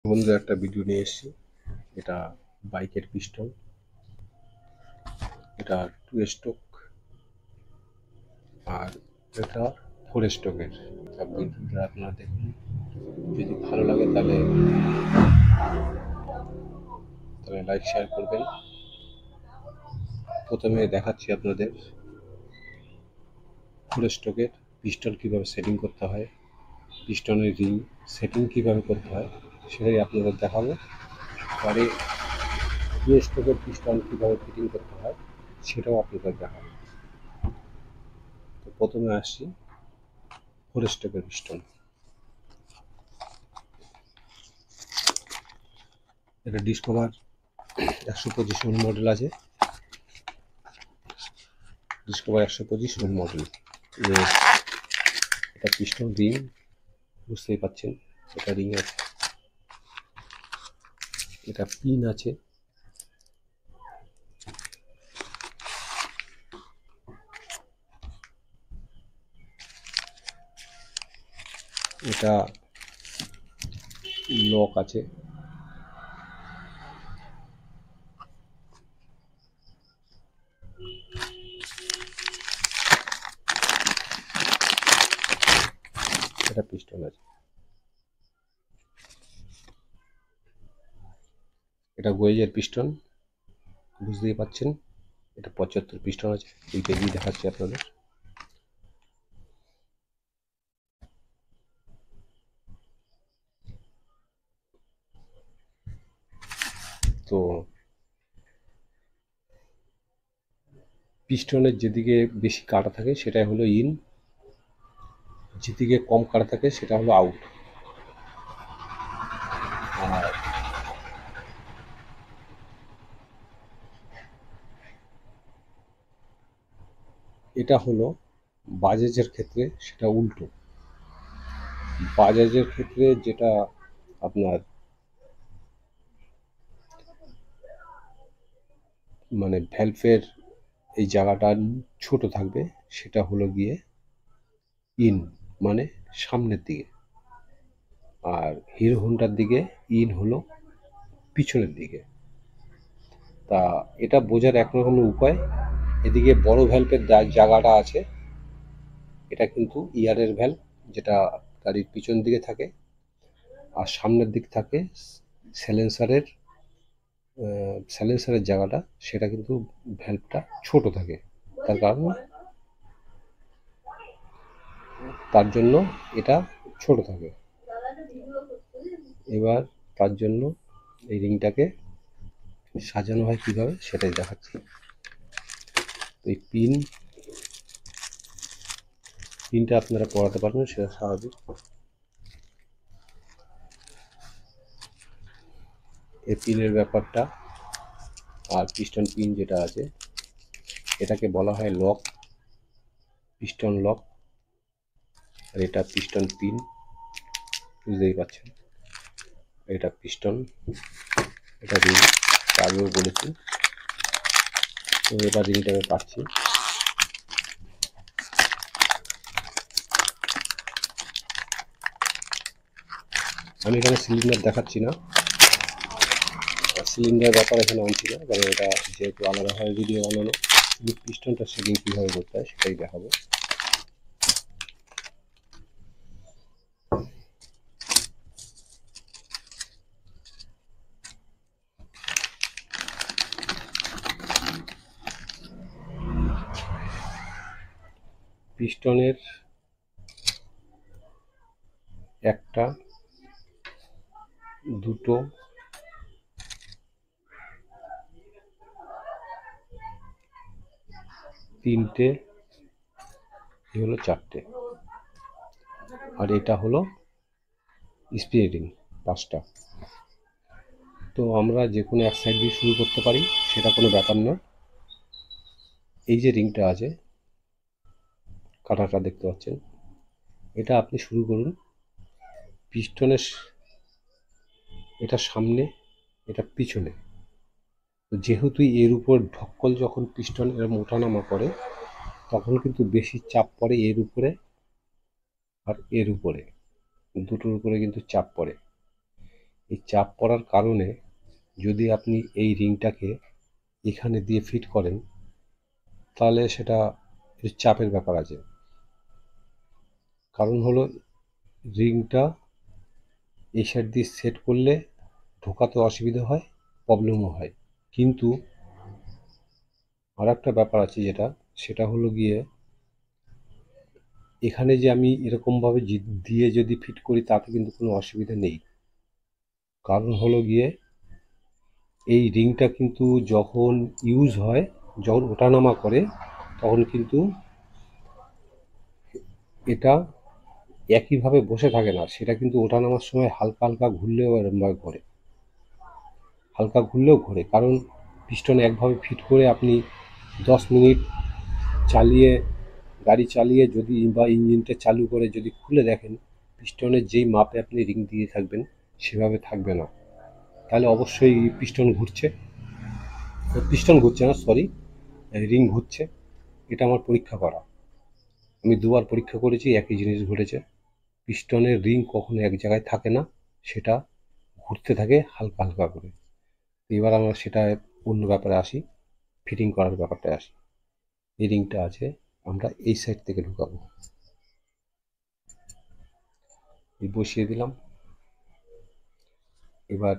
বন্ধুরা একটা ভিডিও নিয়ে এসেছি। এটা বাইকের পিস্টন, এটা 2 স্ট্রোক আর এটা 4 স্ট্রোকের। ভিডিওটা আপনারা দেখুন, যদি ভালো লাগে তাহলে লাইক শেয়ার করবেন। প্রথমে দেখাচ্ছি আপনাদের 4 স্ট্রোকের পিস্টন কীভাবে সেটিং করতে হয়, পিস্টনের রিং সেটিং কীভাবে করতে হয় সেটাই আপনাদের দেখাবো। পরে 2 স্ট্রোকের পিস্টন কীভাবে ফিটিং করতে হয় সেটাও আপনাদের দেখাবো। তো প্রথমে আসছি 4 স্ট্রোকের পিস্টন। এটা ডিসকভার 125 মডেল আছে, ডিসকভার 125 মডেল। এটা পিস্টন রিং, বুঝতেই পাচ্ছেন এটা রিং আছে, এটা পিন আছে, এটা লক আছে, এটা পিস্টন আছে, এটা গোয়েজের পিস্টন, বুঝতেই পাচ্ছেন এটা 75 পিস্টন আছে। এই দেখি দেখাচ্ছি আপনাদের। তো পিস্টনের যেদিকে বেশি কাটা থাকে সেটাই হলো ইন, যেদিকে কম কাটা থাকে সেটা হলো আউট। আর এটা হলো বাজাজের ক্ষেত্রে সেটা উল্টো। বাজাজের ক্ষেত্রে যেটা আপনার মানে ভ্যালভের এই জায়গাটা ছোট থাকবে, সেটা হলো গিয়ে ইন, মানে সামনের দিকে। আর হিরো হোন্ডার দিকে ইন হলো পিছনের দিকে। তা এটা বোঝার এক রকমের উপায়, এদিকে বড় ভ্যালভের জায়গাটা আছে, এটা কিন্তু ইয়ারের ভ্যালভ, যেটা গাড়ির পিছন দিকে থাকে। আর সামনের দিক থাকে স্যালেন্সারের, স্যালেন্সারের জায়গাটা, সেটা কিন্তু ভ্যালভটা ছোট থাকে। তার কারণ তার জন্য এটা ছোট থাকে। এবার তার জন্য এই রিংটাকে সাজানো হয় কীভাবে সেটাই দেখাচ্ছি। এই পিনটা আপনারা পড়াতে পারবেন, সেটা স্বাভাবিক। এই পিনের ব্যাপারটা, আর পিস্টন পিন যেটা আছে এটাকে বলা হয় লক, পিস্টন লক। আর এটা পিস্টন পিন, বুঝতেই পারছেন এটা পিস্টন, এটা রিং, আগেও বলেছি। তো এবার রিংটাকে কাটছি। আমি এখানে সিলিন্ডার দেখাচ্ছি না, সিলিন্ডার ব্যাপার এখানে আনছি না, কারণ এটা যেহেতু আলাদাভাবে ভিডিও বানানো। শুধু পিস্টনটা সেটিং কীভাবে করতে হয় সেটাই দেখাবো। পিস্টনের একটা, দুটো, তিনটে, এই হলো চারটে, আর এটা হলো স্পিরিং, পাঁচটা। তো আমরা যে কোনো এক সাইড দিয়ে শুরু করতে পারি, সেটা কোনো ব্যাপার না। এই যে রিংটা আছে, কাঁটাটা দেখতে পাচ্ছেন, এটা আপনি শুরু করুন পিস্টনের, এটা সামনে, এটা পিছনে। যেহেতু এর উপর ঢক্কল, যখন পিস্টন এরকম ওঠানামা করে তখন কিন্তু বেশি চাপ পড়ে এর উপরে আর এর উপরে, দুটোর উপরে কিন্তু চাপ পড়ে। এই চাপ পড়ার কারণে যদি আপনি এই রিংটাকে এখানে দিয়ে ফিট করেন তাহলে সেটা একটু চাপের ব্যাপার আছে। কারণ হলো রিংটা এই সাইড দিয়ে সেট করলে ঢোকাতে অসুবিধা হয়, প্রবলেমও হয়। কিন্তু আর একটা ব্যাপার আছে সেটা হলো গিয়ে এখানে যে আমি এরকমভাবে দিয়ে যদি ফিট করি তাতে কিন্তু কোনো অসুবিধা নেই। কারণ হলো গিয়ে এই রিংটা কিন্তু যখন ইউজ হয়, যখন ওঠানামা করে তখন কিন্তু এটা একইভাবে বসে থাকে না, সেটা কিন্তু ওঠানামার সময় হালকা হালকা ঘুরলেও এরমভাবে ঘোরে, হালকা ঘুরলেও ঘোরে। কারণ পিস্টন একভাবে ফিট করে আপনি 10 মিনিট চালিয়ে গাড়ি চালিয়ে যদি বা ইঞ্জিনটা চালু করে যদি খুলে দেখেন পিস্টনের যেই মাপে আপনি রিং দিয়ে থাকবেন সেভাবে থাকবে না। তাহলে অবশ্যই পিস্টন ঘুরছে না, সরি, রিং ঘুরছে। এটা আমার পরীক্ষা করা, আমি দুবার পরীক্ষা করেছি, একই জিনিস ঘটেছে। পিস্টনের রিং কখনো এক জায়গায় থাকে না, সেটা ঘুরতে থাকে হালকা হালকা করে। এবার আমরা সেটা অন্য ব্যাপারে আসি, ফিটিং করার ব্যাপারটায় আসি। এই রিংটা আছে, আমরা এই সাইড থেকে ঢুকাবো। এই বসিয়ে দিলাম। এবার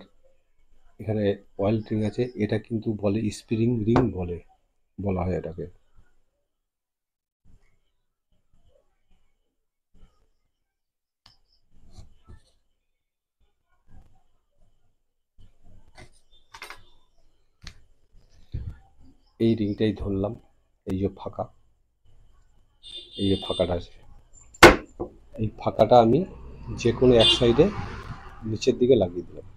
এখানে অয়েল রিং আছে, এটা কিন্তু বলে স্প্রিং রিং বলা হয় এটাকে। এই রিংটাই ধরলাম, এই যে ফাঁকা, এই যে ফাঁকাটা আছে, এই ফাঁকাটা আমি যে কোনো এক সাইডে নিচের দিকে লাগিয়ে দিলাম।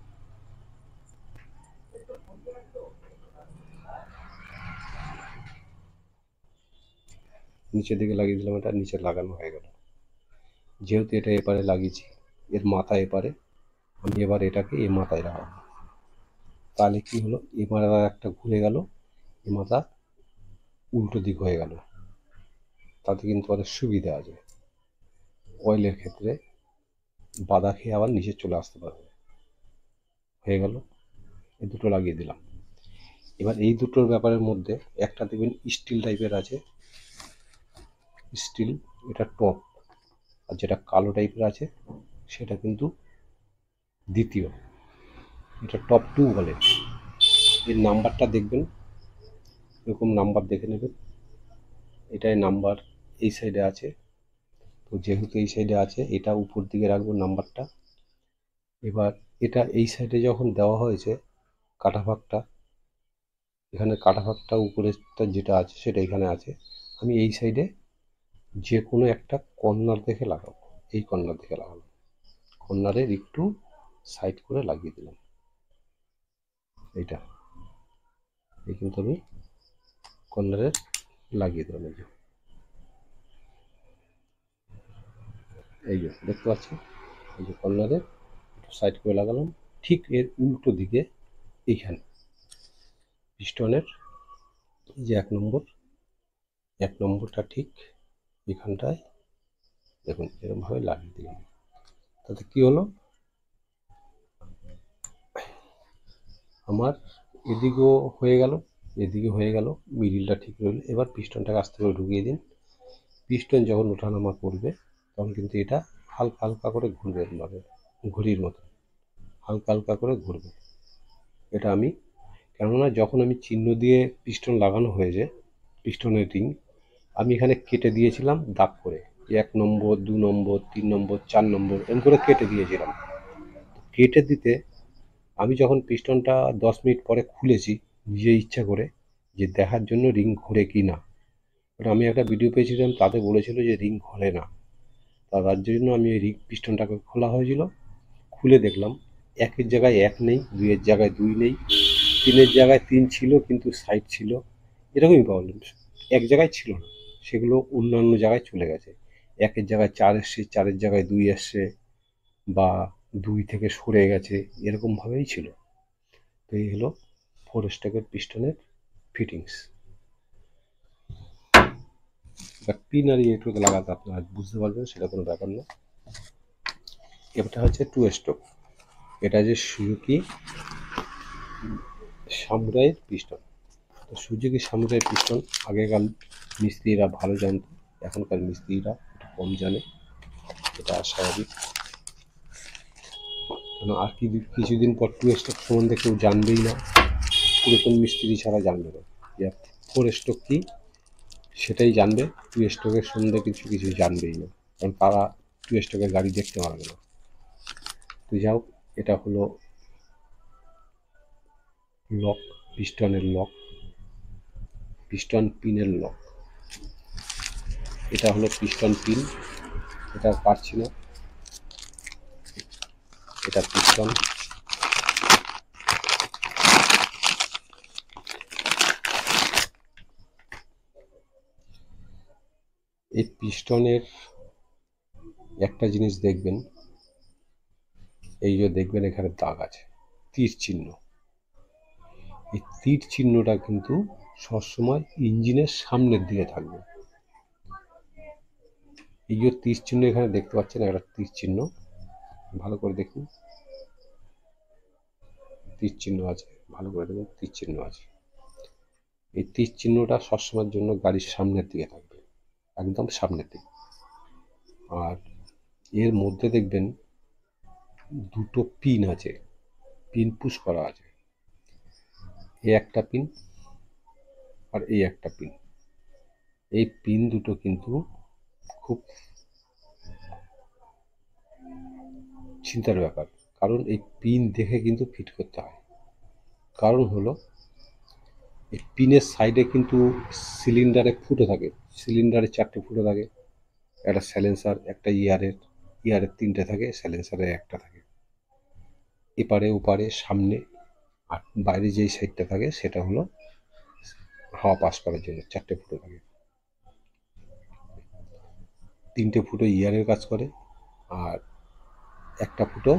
নিচের দিকে লাগিয়ে দিলাম, এটা নিচে লাগানো হয়ে গেল। যেহেতু এটা এপারে লাগিয়েছি, এর মাথা এপারে, আমি এবার এটাকে এ মাথায় লাগাবো। তাহলে কি হলো, এ মাথা একটা ঘুরে গেল, এ মাথা উল্টো দিক হয়ে গেল। তাতে কিন্তু অনেক সুবিধা আছে, অয়েলের ক্ষেত্রে বাধা খেয়ে আবার নিচে চলে আসতে পারবে। হয়ে গেল, এই দুটো লাগিয়ে দিলাম। এবার এই দুটোর ব্যাপারের মধ্যে একটা দেখবেন স্টিল টাইপের আছে, স্টিল, এটা টপ, আর যেটা কালো টাইপের আছে সেটা কিন্তু দ্বিতীয়, এটা টপ 2 বলে। এর নাম্বারটা দেখবেন, এরকম নাম্বার দেখে নেবেন। এটাই নাম্বার এই সাইডে আছে, তো যেহেতু এই সাইডে আছে এটা উপর দিকে রাখবো নাম্বারটা। এবার এটা এই সাইডে যখন দেওয়া হয়েছে কাটাভাগটা, এখানে কাটাভাগটা উপরেরটা যেটা আছে সেটা এখানে আছে, আমি এই সাইডে যে কোনো একটা কর্নার দেখে লাগাবো। এই কর্নার দেখে লাগালাম, কর্নারের একটু সাইড করে লাগিয়ে দিলাম। এইটা এই কিন্তু আমি কর্নারের লাগিয়ে দিলাম। এই যে দেখতে পাচ্ছেন, এই যে কর্নারে সাইড করে লাগালাম। ঠিক এর উল্টো দিকে এইখানে পিস্টনের যে এক নম্বরটা ঠিক এখানটায় দেখুন এরকমভাবে লাগিয়ে দিলাম। তাতে কি হলো, আমার এদিকেও হয়ে গেল, এদিকে হয়ে গেল, মিডিলটা ঠিক রইল। এবার পিস্টনটাকে আস্তে করে ঢুকিয়ে দিন। পিস্টন যখন ওঠানামা করবে তখন কিন্তু এটা হালকা হালকা করে ঘুরবে, এরকমভাবে ঘড়ির মতো হালকা হালকা করে ঘুরবে। এটা আমি, কেননা যখন আমি চিহ্ন দিয়ে পিস্টন লাগানো হয়েছে, পিস্টনের রিং আমি এখানে কেটে দিয়েছিলাম দাগ করে, 1 নম্বর 2 নম্বর 3 নম্বর 4 নম্বর এরকম করে কেটে দিয়েছিলাম। কেটে দিতে আমি যখন পিস্টনটা 10 মিনিট পরে খুলেছি নিজে ইচ্ছা করে, যে দেখার জন্য রিং ঘোরে কি না। আমি একটা ভিডিও পেয়েছিলাম, তাতে বলেছিল যে রিং ঘোরে না। তার জন্য আমি এই রিং পিস্টনটাকে খোলা হয়েছিল, খুলে দেখলাম একের জায়গায় এক নেই, দুইয়ের জায়গায় দুই নেই, তিনের জায়গায় তিন ছিল কিন্তু সাইড ছিল, এরকমই প্রবলেম। এক জায়গায় ছিল না, সেগুলো অন্যান্য জায়গায় চলে গেছে। একের জায়গায় চার এসছে, চারের জায়গায় দুই এসছে, বা দুই থেকে সরে গেছে, এরকমভাবেই ছিল। তো এই হলো 4 স্ট্রোকের পিস্টনের ফিটিংস। এবার পিন আর একটু লাগাতে আপনারা বুঝতে পারবেন, সেটা কোনো ব্যাপার না। এটা হচ্ছে 2 স্ট্রোক। এটা যে সুজুকি সামুরাইয়ের পিস্টন। তো সুজুকি সামুরাই পিস্টন আগেকার মিস্ত্রিরা ভালো জানতো, এখনকার মিস্ত্রিরা একটু কম জানে, এটা স্বাভাবিক। কেন আর কিছুদিন পর টু স্ট্রোক সম্বন্ধে কেউ জানবেই না, পুরাতন মিস্ত্রি ছাড়া জানবে না। যে ফোর স্ট্রোক কী সেটাই জানবে, টু স্ট্রোকের সম্বন্ধে কিছু জানবেই না, কারণ তারা টু স্ট্রোকের গাড়ি দেখতে পারবে না। তো যাই হোক, এটা হলো লক, পিস্টনের লক, পিস্টন পিনের লক। এটা হলো পিস্টন পিন, এটা পারছি না, এটা পিস্টন। এই পিস্টনের একটা জিনিস দেখবেন, এই যে দেখবেন এখানে দাগ আছে, তীর চিহ্ন। এই তীর চিহ্নটা কিন্তু সবসময় ইঞ্জিনের সামনের দিকে থাকবে। এই যে তীর চিহ্ন এখানে দেখতে পাচ্ছেন, একটা তীর চিহ্ন, ভালো করে দেখুন, তীর চিহ্ন আছে, ভালো করে দেখুন, তীর চিহ্ন আছে। এই তীর চিহ্নটা সবসময়ের জন্য গাড়ির সামনের দিকে থাকবে, একদম সামনের দিকে। আর এর মধ্যে দেখবেন দুটো পিন আছে, পিন পুশ করা আছে, এই একটা পিন আর এই একটা পিন। এই পিন দুটো কিন্তু খুব চিন্তার ব্যাপার, কারণ এই পিন দেখে কিন্তু ফিট করতে হয়। কারণ হলো এই পিনের সাইডে কিন্তু সিলিন্ডারে ফুটো থাকে, সিলিন্ডারে 4টে ফুটো থাকে, একটা স্যালেন্সার, একটা ইয়ারের 3টে থাকে, স্যালেন্সারের একটা থাকে, এপারে ওপারে সামনে। আর বাইরে যেই সাইডটা থাকে সেটা হলো হাওয়া পাস করার জন্য, 4টে ফুটো থাকে। 3টে ফুটো ইয়ারের কাজ করে, আর একটা ফুটো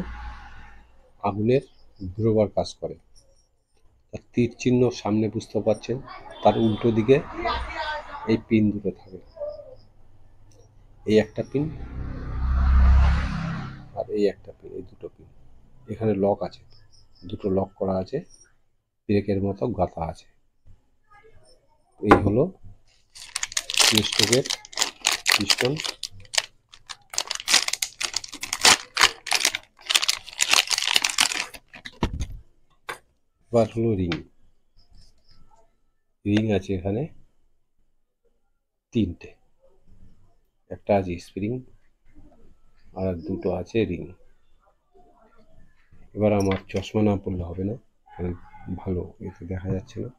আগুনের ঘুরোবার কাজ করে। আর তীর চিহ্ন সামনে বুঝতে পারছেন, তার উল্টো দিকে এই পিন দুটো থাকে, এই একটা পিন আর এই একটা পিন, এই দুটো পিন। এখানে লক আছে, দুটো লক করা আছে, ব্রেকের মতো গাঁথা আছে। এই হলো স্টোকের পিস্টন। এবার হলো রিং। রিং আছে এখানে 3টে, একটা আছে স্প্রিং আর দুটো আছে রিং। এবার আমার চশমা না পড়লে হবে না, কারণ ভালো এতে দেখা যাচ্ছে না।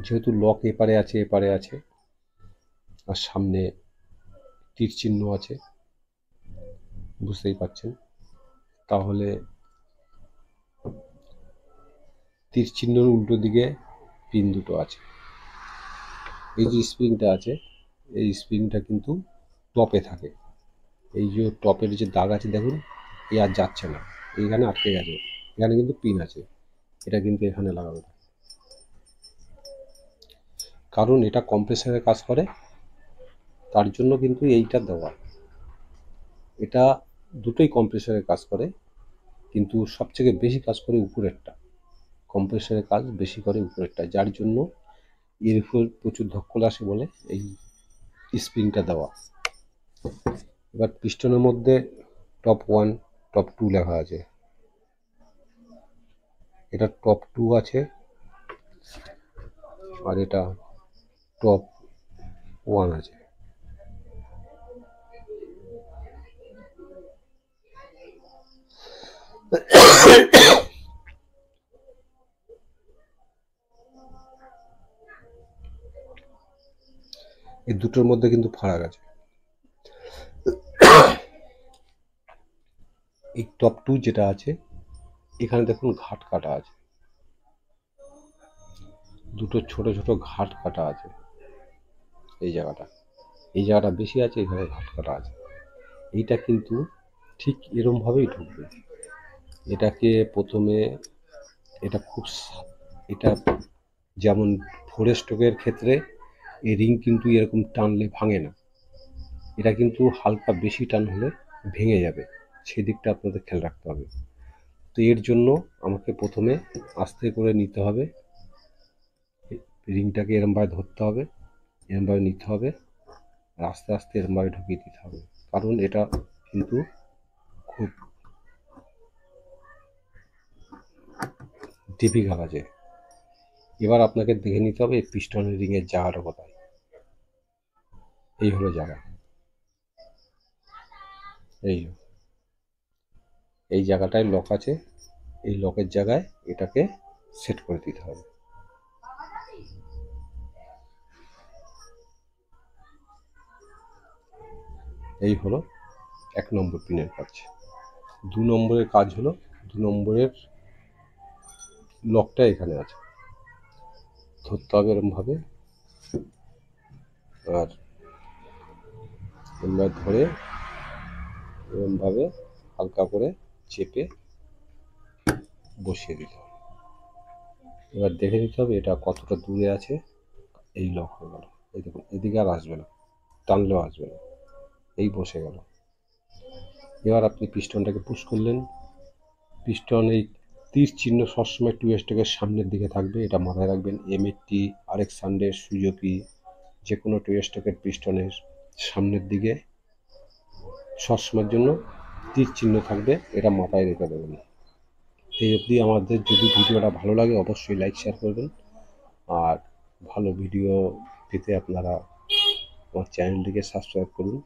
যেহেতু লক এপারে আছে এপারে আছে, আর সামনে তীর চিহ্ন আছে, বুঝতেই পারছেন, তাহলে তীর চিহ্নের উল্টো দিকে পিন দুটো আছে। এই যে স্প্রিংটা আছে, এই স্প্রিংটা কিন্তু টপে থাকে। এই যে টপের যে দাগ আছে দেখুন, এই আর যাচ্ছে না, এইখানে আটকে গেছে, এখানে কিন্তু পিন আছে, এটা কিন্তু এখানে লাগানো, কারণ এটা কম্প্রেসারের কাজ করে, তার জন্য কিন্তু এইটা দেওয়া। এটা দুটোই কম্প্রেসারের কাজ করে, কিন্তু সবথেকে বেশি কাজ করে উপরেরটা, কম্প্রেসারের কাজ বেশি করে উপরেরটা, যার জন্য এর উপর প্রচুর ধক্কল আসে বলে এই স্প্রিংটা দেওয়া। এবার পিস্টনের মধ্যে টপ 1 টপ 2 লেখা আছে, এটা টপ 2 আছে আর এটা টপ 1 আছে। এই দুটোর মধ্যে কিন্তু ফারাক আছে। এই টপ 2 যেটা আছে, এখানে দেখুন ঘাট কাটা আছে, দুটো ছোট ছোট ঘাট কাটা আছে, এই জায়গাটা বেশি আছে, এখানে ঘাট কাটা আছে। এইটা কিন্তু ঠিক এরমভাবেই ঢুকবে। এটাকে প্রথমে এটা খুব এটা যেমন ফোর স্ট্রোকের ক্ষেত্রে এই রিং কিন্তু এরকম টানলে ভাঙে না, এটা কিন্তু হালকা বেশি টান হলে ভেঙে যাবে, সেদিকটা আপনাদের খেয়াল রাখতে হবে। তো এর জন্য আমাকে প্রথমে আস্তে করে নিতে হবে, রিংটাকে এরমভাবে ধরতে হবে, এরমভাবে নিতে হবে, আর আস্তে আস্তে এরমভাবে ঢুকিয়ে দিতে হবে, কারণ এটা কিন্তু খুব ডিফিকাল্ট আছে। এবার আপনাকে দেখে নিতে হবে এই পিস্টনের রিংয়ের জায়গাটা কোথায়। এই হলো জায়গা, এই এই জায়গাটায় লক আছে, এই লকের জায়গায় এটাকে সেট করে দিতে হবে। এই হলো 1 নম্বর পিনের কাজ। 2 নম্বরের কাজ হলো 2 নম্বরের লকটা এখানে আছে, ধরতে হবে এরমভাবে, আর এরমভাবে ধরে এরমভাবে হালকা করে চেপে বসিয়ে দিতে হবে। এবার দেখে নিতে হবে এটা কতটা দূরে আছে। এই লক হয়ে গেল, এই দেখুন এদিকে আর আসবে না, টানলেও আসবে না, এই বসে গেল। এবার আপনি পিস্টনটাকে পুশ করলেন, পিস্টন এই তীর চিহ্ন সবসময় টুয়েস্টেকের সামনের দিকে থাকবে, এটা মাথায় রাখবেন। এমএটি, আলেকজান্ডার, সুজুকি যে কোনো টুয়েস্টেকের পিস্টনের সামনের দিকে সবসময়ের জন্য তীর চিহ্ন থাকবে, এটা মাথায় রেখে দেবেন। এই অবধি আমাদের যদি ভিডিওটা ভালো লাগে অবশ্যই লাইক শেয়ার করবেন, আর ভালো ভিডিও পেতে আপনারা আমার চ্যানেলটিকে সাবস্ক্রাইব করুন।